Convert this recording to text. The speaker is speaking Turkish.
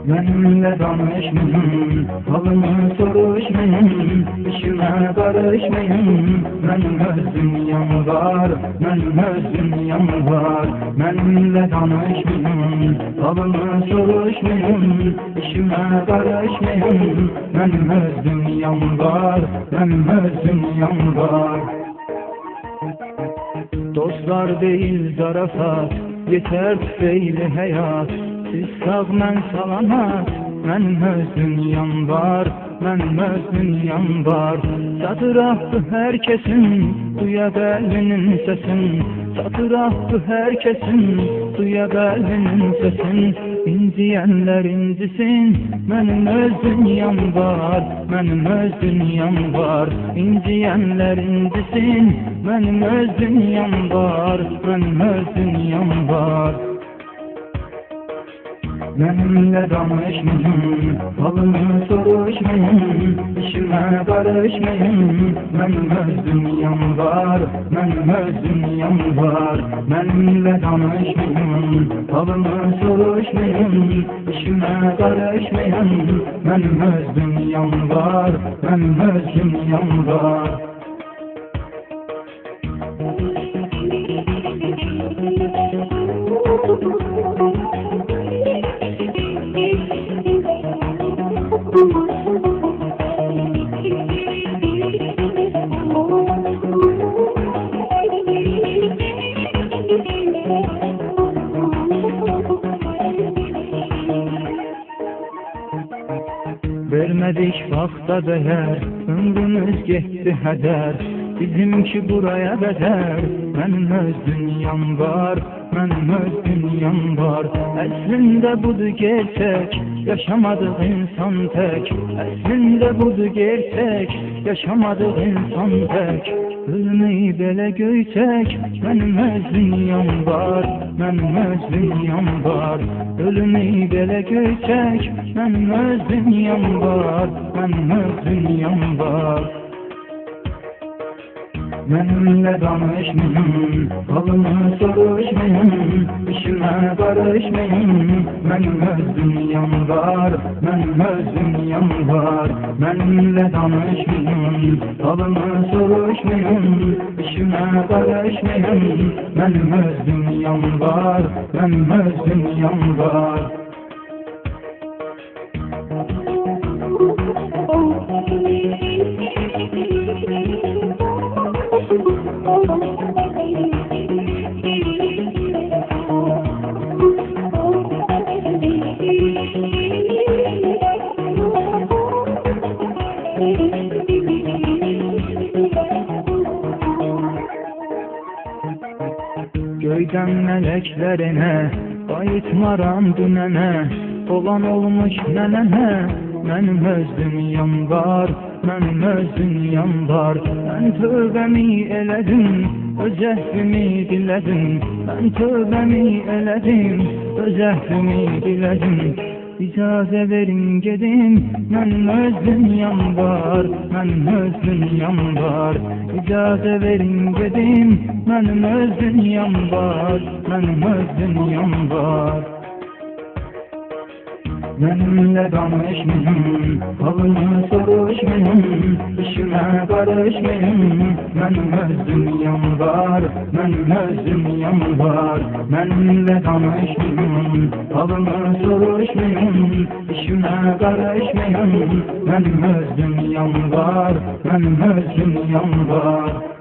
Benimle danışmayın, halımı soruşmayın, işime karışmayın. Benim öz dünyam var, benim öz dünyam var. Benimle danışmayın, halımı soruşmayın, işime karışmayın. Benim öz dünyam var, benim öz dünyam var. Dostlar değil zarafat, yeter tüfeyle hayat. Siz sağ mən salamat, mənim öz dünyam var, mənim öz dünyam var. Satıraqdı hər kəsin, duya qəlbinin səsin. Satıraqdı hər kəsin, duya qəlbinin səsin. İnciyənlər incisin, mənim öz dünyam var, mənim öz dünyam var. İnciyənlər incisin, mənim öz dünyam var, mənim öz dünyam var. Benimle danışmayın, halımı soruşmayın, işime karışmayın. Benim öz dünyam var, benim öz dünyam var. Benimle danışmayın, halımı soruşmayın, işime karışmayın. Benim öz dünyam var, benim öz dünyam var. Vermedik vakta değer, ömrümüz geçti heder. Bizimki buraya bedel, benim öz dünyam var, benim öz dünyam var. Aslında budur gerçek, yaşamadık insan tek. Aslında budur gerçek, yaşamadık insan tek. Ölmeyi belə göyçek, benim öz dünyam var, benim öz dünyam var. Ölmeyi belə göyçek, benim öz dünyam var, benim öz dünyam var. Benimle danışmayın, halımı soruşmayın, işime karışmayın. Benim öz dünyam var, benim öz dünyam var. Benimle danışmayın, halımı soruşmayın, işime karışmayın. Benim öz dünyam var, benim öz dünyam var. Göydən mələklərinə, qayıtmaram dünənə. Olan olmuş nənənə, mənim öz dünyam var, mənim öz dünyam var. Mən tövbəmi elədim, öz əhdimi dilədim. Mən tövbəmi elədim, öz əhdimi dilədim. İcazə verin gedim, mənim öz dünyam var, mənim öz dünyam var. İcazə verin gedim, mənim öz dünyam var, mənim öz dünyam var. Benimle danışmayın, halımı soruşmayın, işime karışmayın. Benim öz dünyam var, benim öz dünyam var. Benimle danışmayın, halımı soruşmayın, işime karışmayın. Benim öz dünyam var, benim öz dünyam var.